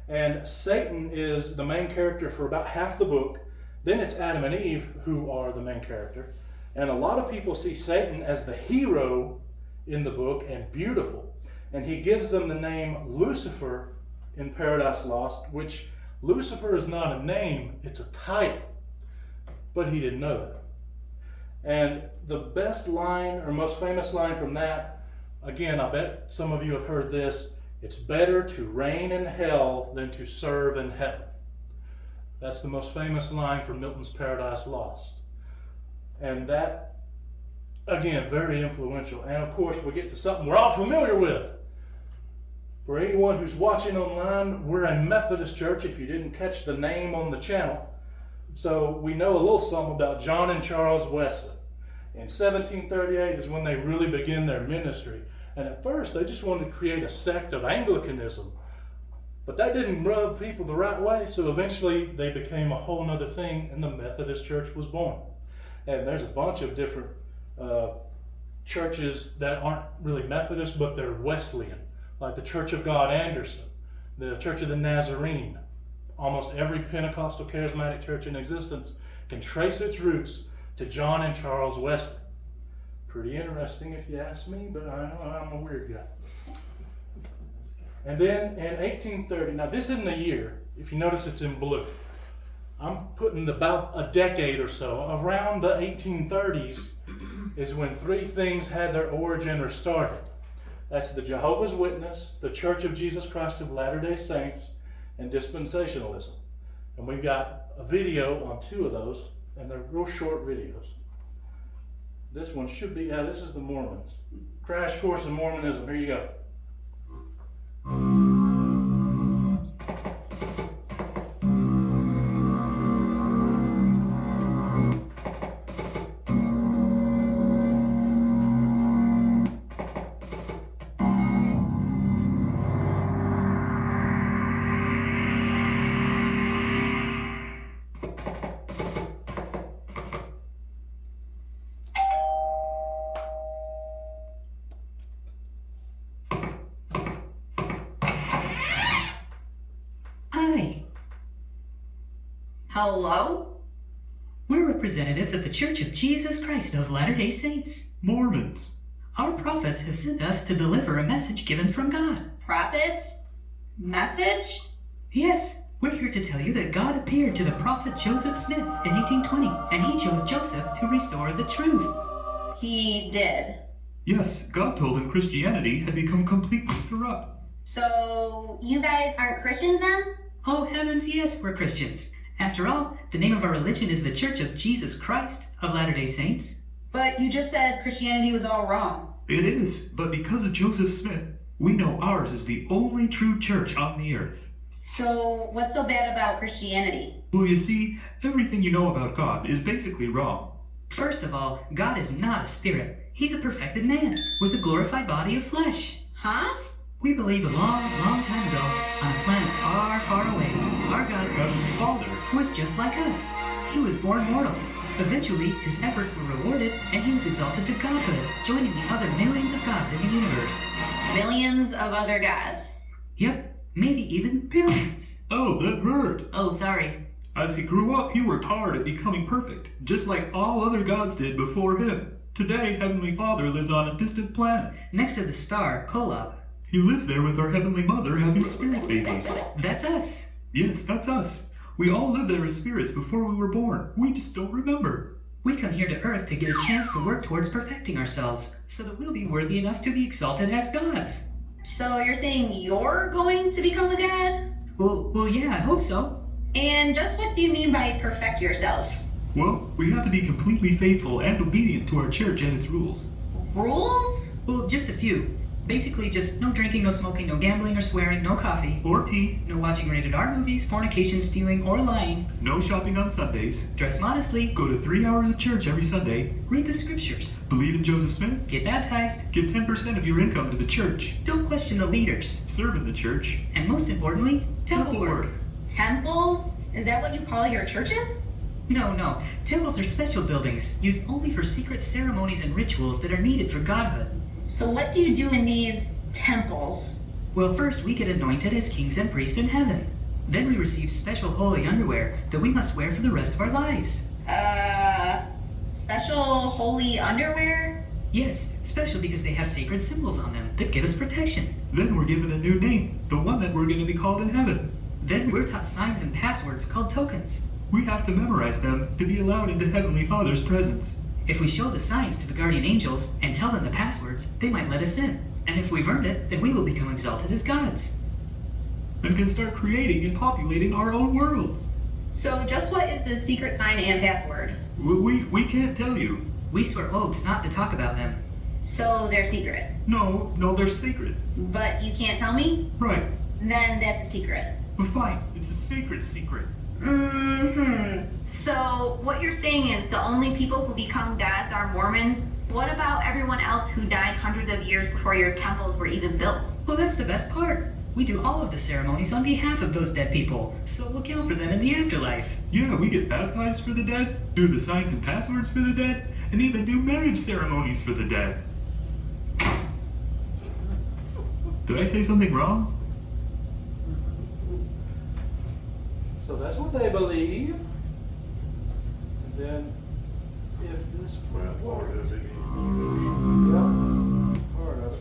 and Satan is the main character for about half the book. Then it's Adam and Eve who are the main character. And a lot of people see Satan as the hero in the book and beautiful. And he gives them the name Lucifer in Paradise Lost, which Lucifer is not a name, it's a title. But he didn't know that. And the best line or most famous line from that, again, I bet some of you have heard this, it's better to reign in hell than to serve in heaven. That's the most famous line from Milton's Paradise Lost. And that, again, very influential. And of course, we get to something we're all familiar with. For anyone who's watching online, we're a Methodist church, if you didn't catch the name on the channel. So we know a little something about John and Charles Wesley. In 1738 is when they really begin their ministry. And at first, they just wanted to create a sect of Anglicanism. But that didn't rub people the right way, so eventually they became a whole nother thing, and the Methodist Church was born. And there's a bunch of different churches that aren't really Methodist, but they're Wesleyan, like the Church of God Anderson, the Church of the Nazarene. Almost every Pentecostal charismatic church in existence can trace its roots to John and Charles Wesley. Pretty interesting if you ask me, but I know I'm a weird guy. And then in 1830, now this isn't a year, if you notice it's in blue. I'm putting about a decade or so, around the 1830s is when three things had their origin or started. That's the Jehovah's Witness, the Church of Jesus Christ of Latter-day Saints, and dispensationalism. And we've got a video on two of those, and they're real short videos. This one should be, this is the Mormons. Crash Course in Mormonism, here you go. Hi. Hello? We're representatives of the Church of Jesus Christ of Latter-day Saints. Mormons. Our prophets have sent us to deliver a message given from God. Prophets? Message? Yes, we're here to tell you that God appeared to the prophet Joseph Smith in 1820, and he chose Joseph to restore the truth. He did. Yes, God told him Christianity had become completely corrupt. So, you guys aren't Christians then? Oh heavens, yes, we're Christians. After all, the name of our religion is the Church of Jesus Christ of Latter-day Saints. But you just said Christianity was all wrong. It is, but because of Joseph Smith, we know ours is the only true church on the earth. So, what's so bad about Christianity? Well, you see, everything you know about God is basically wrong. First of all, God is not a spirit. He's a perfected man with a glorified body of flesh. Huh? We believe a long, long time ago, on a planet far, far away, our God, Heavenly Father. was just like us. He was born mortal. Eventually, his efforts were rewarded, and he was exalted to godhood, joining the other millions of gods in the universe. Millions of other gods. Yep, maybe even billions. Oh, that hurt. Oh, sorry. As he grew up, he worked hard at becoming perfect, just like all other gods did before him. Today, Heavenly Father lives on a distant planet. Next to the star, Kolob. He lives there with our Heavenly Mother having spirit babies. That's us. Yes, that's us. We all lived there as spirits before we were born. We just don't remember. We come here to Earth to get a chance to work towards perfecting ourselves, so that we'll be worthy enough to be exalted as gods. So you're saying you're going to become a god? Well, yeah, I hope so. And just what do you mean by perfect yourselves? Well, we have to be completely faithful and obedient to our church and its rules. Rules? Well, just a few. Basically, just no drinking, no smoking, no gambling or swearing, no coffee, Or tea. no watching rated R movies, fornication, stealing, or lying, No shopping on Sundays. dress modestly, Go to 3 hours of church every Sunday. read the scriptures, Believe in Joseph Smith. get baptized, Give 10% of your income to the church. don't question the leaders, Serve in the church. and most importantly, temple work. Temples? Is that what you call your churches? No, temples are special buildings used only for secret ceremonies and rituals that are needed for godhood. So what do you do in these temples? Well, first we get anointed as kings and priests in heaven. Then we receive special holy underwear that we must wear for the rest of our lives. Special holy underwear? Yes, special because they have sacred symbols on them that give us protection. Then we're given a new name, the one that we're going to be called in heaven. Then we're taught signs and passwords called tokens. We have to memorize them to be allowed into Heavenly Father's presence. If we show the signs to the guardian angels and tell them the passwords, they might let us in. And if we've earned it, then we will become exalted as gods. And can start creating and populating our own worlds. So just what is the secret sign and password? We can't tell you. We swear oaths not to talk about them. So they're secret. No, they're sacred. But you can't tell me? Right. Then that's a secret. But fine, it's a sacred secret. So what you're saying is the only people who become gods are Mormons? What about everyone else who died hundreds of years before your temples were even built? Well, that's the best part. We do all of the ceremonies on behalf of those dead people, so we'll count for them in the afterlife. Yeah, we get baptized for the dead, do the signs and passwords for the dead, and even do marriage ceremonies for the dead. Did I say something wrong? So that's what they believe. And then, if this Well, part of it. yeah, part of it.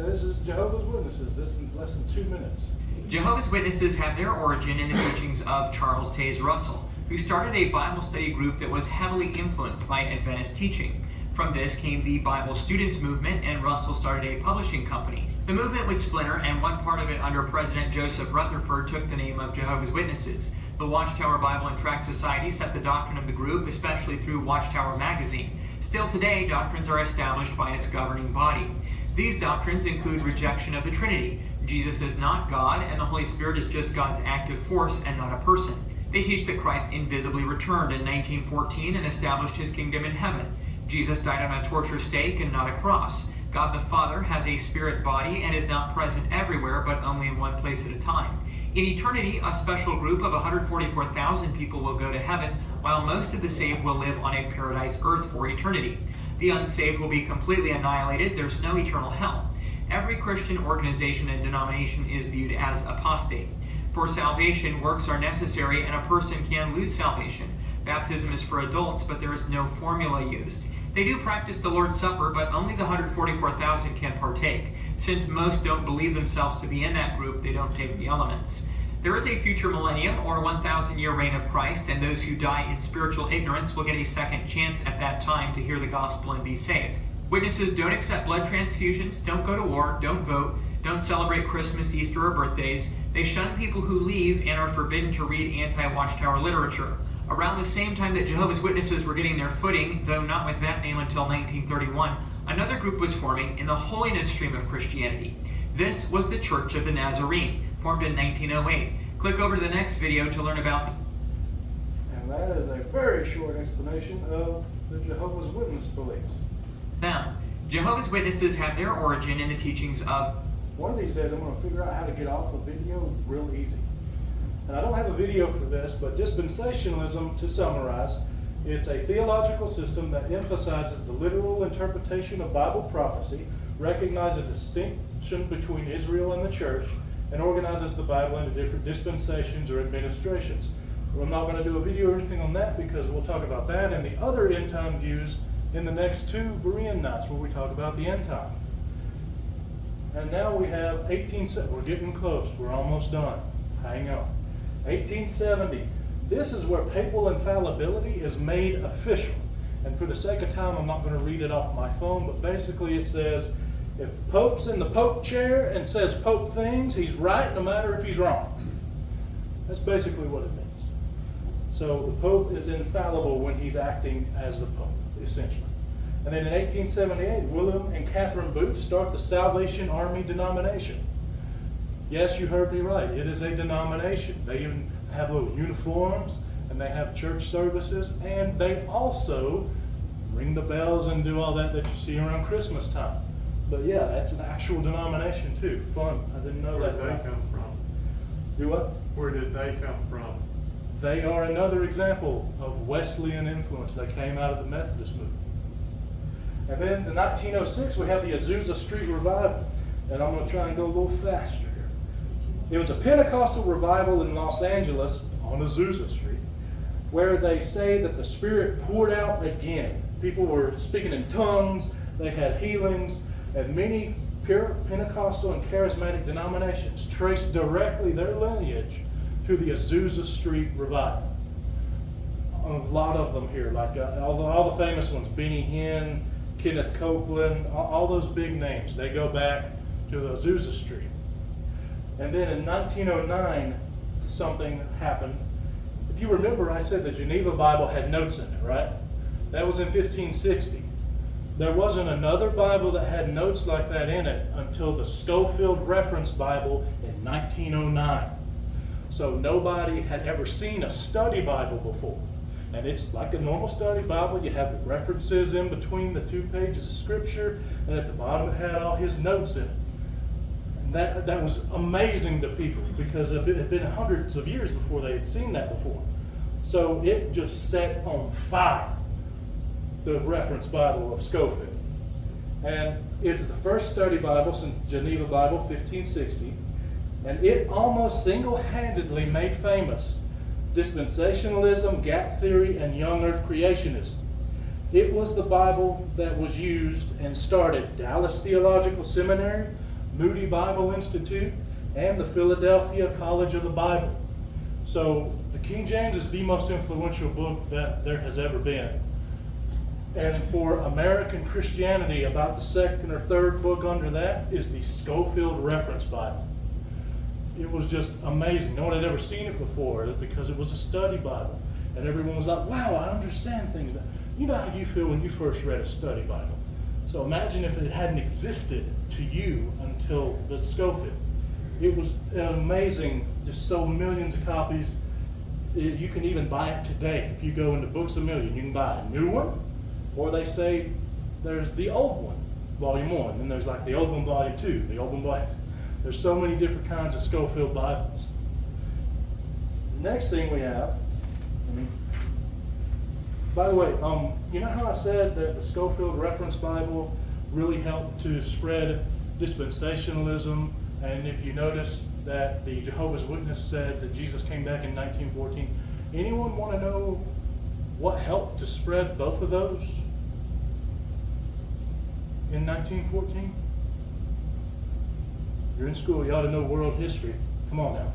This is Jehovah's Witnesses. This is less than 2 minutes. Jehovah's Witnesses have their origin in the teachings of Charles Taze Russell, who started a Bible study group that was heavily influenced by Adventist teaching. From this came the Bible Students Movement, and Russell started a publishing company. The movement would splinter, and one part of it under President Joseph Rutherford took the name of Jehovah's Witnesses. The Watchtower Bible and Tract Society set the doctrine of the group, especially through Watchtower magazine. Still today, doctrines are established by its governing body. These doctrines include rejection of the Trinity. Jesus is not God, and the Holy Spirit is just God's active force and not a person. They teach that Christ invisibly returned in 1914 and established his kingdom in heaven. Jesus died on a torture stake and not a cross. God the Father has a spirit body and is not present everywhere, but only in one place at a time. In eternity, a special group of 144,000 people will go to heaven, while most of the saved will live on a paradise earth for eternity. The unsaved will be completely annihilated. There's no eternal hell. Every Christian organization and denomination is viewed as apostate. For salvation, works are necessary, and a person can lose salvation. Baptism is for adults, but there is no formula used. They do practice the Lord's Supper, but only the 144,000 can partake. Since most don't believe themselves to be in that group, they don't take the elements. There is a future millennium or 1,000-year reign of Christ, and those who die in spiritual ignorance will get a second chance at that time to hear the gospel and be saved. Witnesses don't accept blood transfusions, don't go to war, don't vote, don't celebrate Christmas, Easter, or birthdays. They shun people who leave and are forbidden to read anti-Watchtower literature. Around the same time that Jehovah's Witnesses were getting their footing, though not with that name until 1931, another group was forming in the holiness stream of Christianity. This was the Church of the Nazarene, formed in 1908. Click over to the next video to learn about. And that is a very short explanation of the Jehovah's Witness beliefs. Now, Jehovah's Witnesses have their origin in the teachings of one of these days I'm going to figure out how to get off of video real easy. And I don't have a video for this, but dispensationalism, to summarize, it's a theological system that emphasizes the literal interpretation of Bible prophecy, recognizes a distinction between Israel and the church, and organizes the Bible into different dispensations or administrations. I'm not going to do a video or anything on that because we'll talk about that and the other end time views in the next two Berean nights where we talk about the end time. And now we have 1870. We're getting close. We're almost done. Hang on. 1870. This is where papal infallibility is made official. And for the sake of time, I'm not going to read it off my phone, but basically it says, if the Pope's in the Pope chair and says Pope things, he's right no matter if he's wrong. That's basically what it means. So the Pope is infallible when he's acting as the Pope, essentially. And then in 1878, William and Catherine Booth start the Salvation Army denomination. Yes, you heard me right. It is a denomination. They even have little uniforms, and they have church services, and they also ring the bells and do all that you see around Christmas time. But yeah, that's an actual denomination too. Fun. I didn't know that. Where did they come from? Do what? Where did they come from? They are another example of Wesleyan influence. They came out of the Methodist movement. And then in 1906, we have the Azusa Street Revival. And I'm going to try and go a little faster here. It was a Pentecostal revival in Los Angeles on Azusa Street, where they say that the Spirit poured out again. People were speaking in tongues, they had healings, and many pure Pentecostal and charismatic denominations trace directly their lineage to the Azusa Street Revival. A lot of them here, like all the famous ones, Benny Hinn, Kenneth Copeland, all those big names, they go back to the Azusa Street. And then in 1909, something happened. If you remember, I said the Geneva Bible had notes in it, right? That was in 1560. There wasn't another Bible that had notes like that in it until the Schofield Reference Bible in 1909. So nobody had ever seen a study Bible before. And it's like a normal study Bible. You have the references in between the 2 pages of Scripture, and at the bottom it had all his notes in it. And that was amazing to people because it had been hundreds of years before they had seen that before. So it just set on fire the reference Bible of Schofield. And it's the first study Bible since the Geneva Bible, 1560. And it almost single-handedly made famous dispensationalism, gap theory, and young earth creationism. It was the Bible that was used and started Dallas Theological Seminary, Moody Bible Institute, and the Philadelphia College of the Bible. So the King James is the most influential book that there has ever been. And for American Christianity, about the second or third book under that is the Schofield Reference Bible. It was just amazing. No one had ever seen it before because it was a study Bible. And everyone was like, wow, I understand things now. You know how you feel when you first read a study Bible. So imagine if it hadn't existed to you until the Schofield. It was amazing, just sold millions of copies. You can even buy it today. If you go into Books A Million, you can buy a new one, or they say there's the old one, volume 1, and there's like the old one, volume 2, the old one, volume. There's so many different kinds of Schofield Bibles. The next thing we have, by the way, you know how I said that the Schofield Reference Bible really helped to spread dispensationalism? And if you notice that the Jehovah's Witness said that Jesus came back in 1914, anyone want to know what helped to spread both of those in 1914? You're in school, you ought to know world history. Come on now.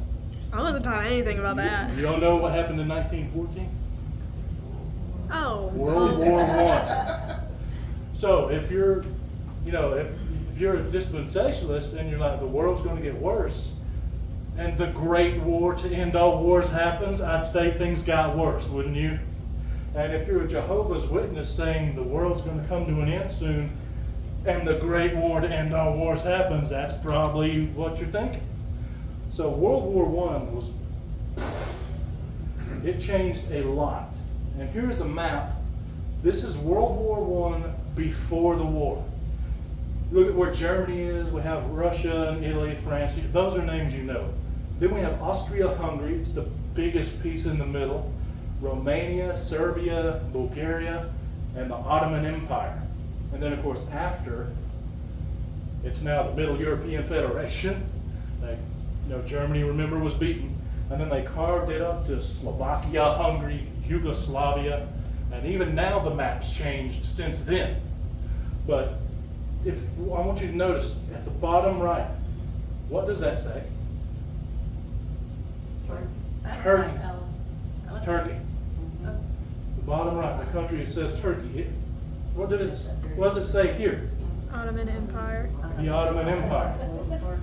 I wasn't taught anything about that. You don't know what happened in 1914? Oh. World War I. So if you're, if you're a dispensationalist and you're like, the world's going to get worse, and the great war to end all wars happens, I'd say things got worse, wouldn't you? And if you're a Jehovah's Witness saying the world's going to come to an end soon, and the great war to end all wars happens, that's probably what you're thinking. So World War I it changed a lot. And here's a map. This is World War I before the war. look at where Germany is. We have Russia and Italy, France. Those are names you know. Then we have Austria-Hungary. It's the biggest piece in the middle. Romania, Serbia, Bulgaria, and the Ottoman Empire. And then, of course, after, it's now the Middle European Federation. Germany, remember, was beaten. And then they carved it up to Slovakia, Hungary, Yugoslavia, and even now the map's changed since then. But I want you to notice at the bottom right, what does that say? Turkey. Turkey. The bottom right, the country, it says Turkey. What does it say here? Ottoman Empire. The Ottoman Empire.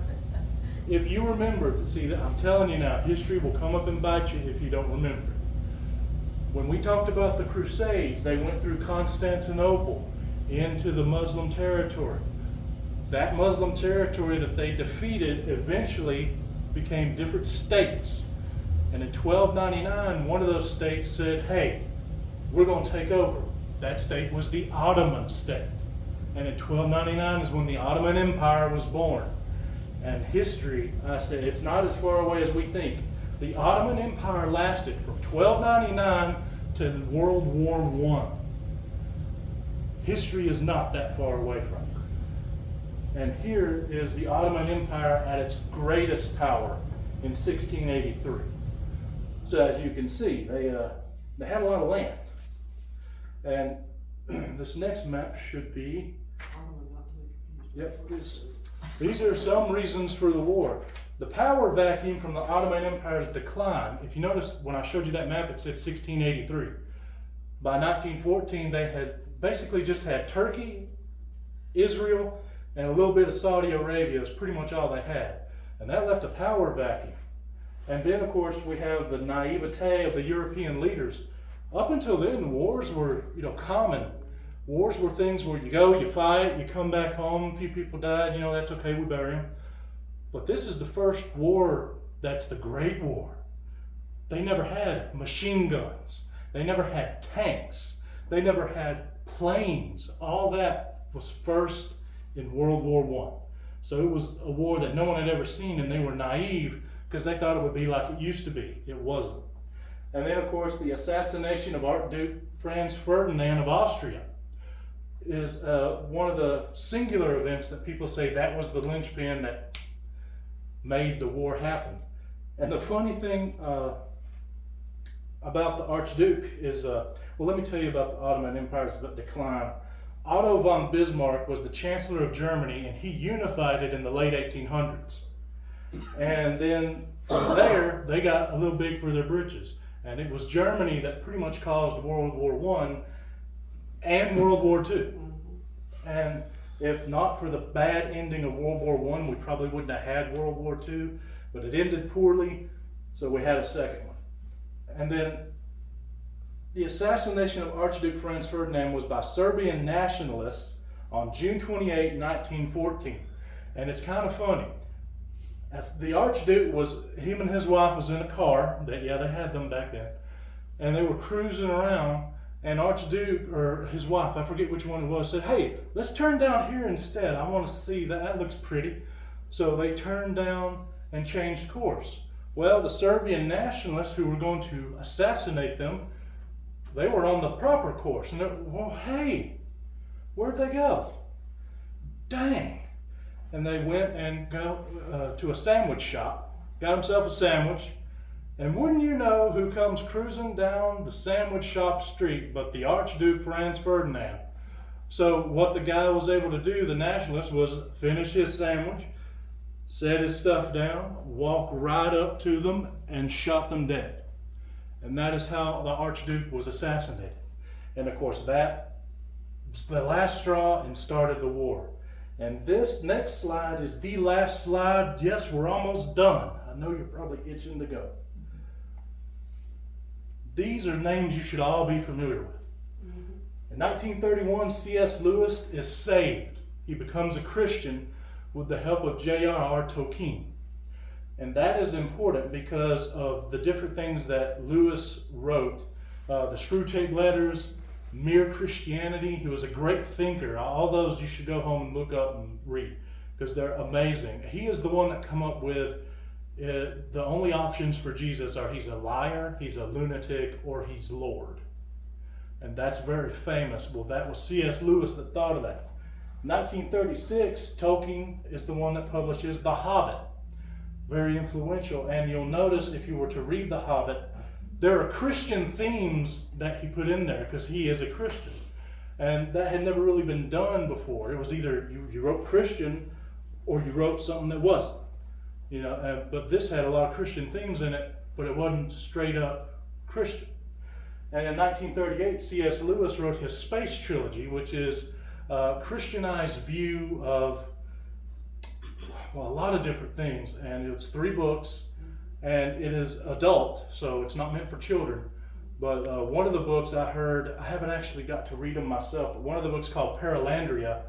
If you remember, see, I'm telling you now, history will come up and bite you if you don't remember. When we talked about the Crusades, they went through Constantinople into the Muslim territory. That Muslim territory that they defeated eventually became different states. And in 1299, one of those states said, hey, we're going to take over. That state was the Ottoman state. And in 1299 is when the Ottoman Empire was born. And history, I said, it's not as far away as we think. The Ottoman Empire lasted from 1299 to World War I. History is not that far away from it. And here is the Ottoman Empire at its greatest power in 1683. So as you can see, they had a lot of land. And this next map should be, yep, these are some reasons for the war. The power vacuum from the Ottoman Empire's decline, if you notice when I showed you that map, it said 1683. By 1914, they had basically just had Turkey, Israel, and a little bit of Saudi Arabia is pretty much all they had. And that left a power vacuum. And then, of course, we have the naivete of the European leaders. Up until then, wars were, common. Wars were things where you go, you fight, you come back home, a few people died, that's okay, we bury them. But this is the first war that's the Great War. They never had machine guns. They never had tanks. They never had planes. All that was first in World War I. So it was a war that no one had ever seen, and they were naive because they thought it would be like it used to be. It wasn't. And then, of course, the assassination of Archduke Franz Ferdinand of Austria is one of the singular events that people say that was the linchpin that made the war happen. And the funny thing about the Archduke is, let me tell you about the Ottoman Empire's decline. Otto von Bismarck was the Chancellor of Germany, and he unified it in the late 1800s. And then from there, they got a little big for their britches. And it was Germany that pretty much caused World War I and World War II. And if not for the bad ending of World War I, we probably wouldn't have had World War II. But it ended poorly, so we had a second one. And then the assassination of Archduke Franz Ferdinand was by Serbian nationalists on June 28, 1914. And it's kind of funny. As the Archduke him and his wife was in a car, they had them back then, and they were cruising around, and Archduke, or his wife, I forget which one it was, said, hey, let's turn down here instead. I want to see that. That looks pretty. So they turned down and changed course. Well, the Serbian nationalists who were going to assassinate them, they were on the proper course. And well, hey, where'd they go? Dang. And they went and go to a sandwich shop, got himself a sandwich, and wouldn't you know who comes cruising down the sandwich shop street but the Archduke Franz Ferdinand. So what the guy was able to do, the nationalist, was finish his sandwich, set his stuff down, walk right up to them, and shot them dead. And that is how the Archduke was assassinated. And of course that was the last straw and started the war. And this next slide is the last slide. Yes, we're almost done. I know you're probably itching to go. These are names you should all be familiar with. In 1931, C.S. Lewis is saved. He becomes a Christian with the help of J.R.R. Tolkien. And that is important because of the different things that Lewis wrote. The Screwtape Letters, Mere Christianity. He was a great thinker. All those you should go home and look up and read because they're amazing. He is the one that come up with the only options for Jesus are he's a liar, he's a lunatic, or he's Lord. And that's very famous. Well, that was C.S. Lewis that thought of that. 1936, Tolkien is the one that publishes The Hobbit. Very influential. And you'll notice if you were to read The Hobbit, there are Christian themes that he put in there because he is a Christian. And that had never really been done before. It was either you wrote Christian or you wrote something that wasn't. But this had a lot of Christian themes in it, but it wasn't straight up Christian. And in 1938, C.S. Lewis wrote his Space Trilogy, which is a Christianized view of a lot of different things. And it's 3 books, and it is adult, so it's not meant for children. But one of the books I haven't actually got to read them myself, but one of the books called Paralandria,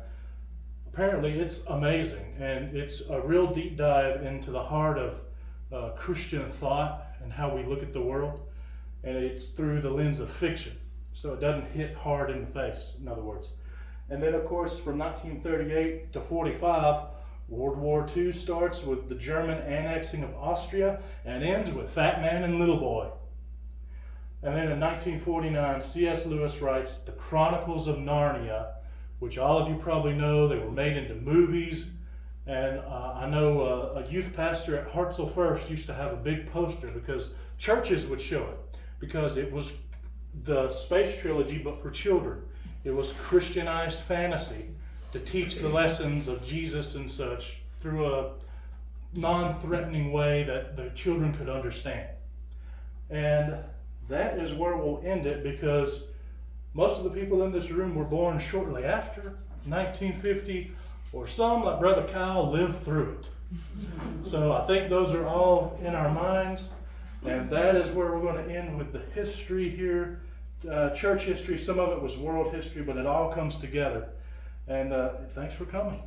apparently it's amazing, and it's a real deep dive into the heart of Christian thought and how we look at the world, and it's through the lens of fiction, so it doesn't hit hard in the face, in other words. And then, of course, from 1938 to 45, World War II starts with the German annexing of Austria and ends with Fat Man and Little Boy. And then in 1949, C.S. Lewis writes The Chronicles of Narnia, which all of you probably know. They were made into movies. And I know a youth pastor at Hartselle First used to have a big poster because churches would show it, because it was the Space Trilogy, but for children. It was Christianized fantasy to teach the lessons of Jesus and such through a non-threatening way that the children could understand. And that is where we'll end it, because most of the people in this room were born shortly after 1950, or some, like Brother Kyle, lived through it. So I think those are all in our minds, and that is where we're going to end with the history here. Church history, some of it was world history, but it all comes together. And thanks for coming.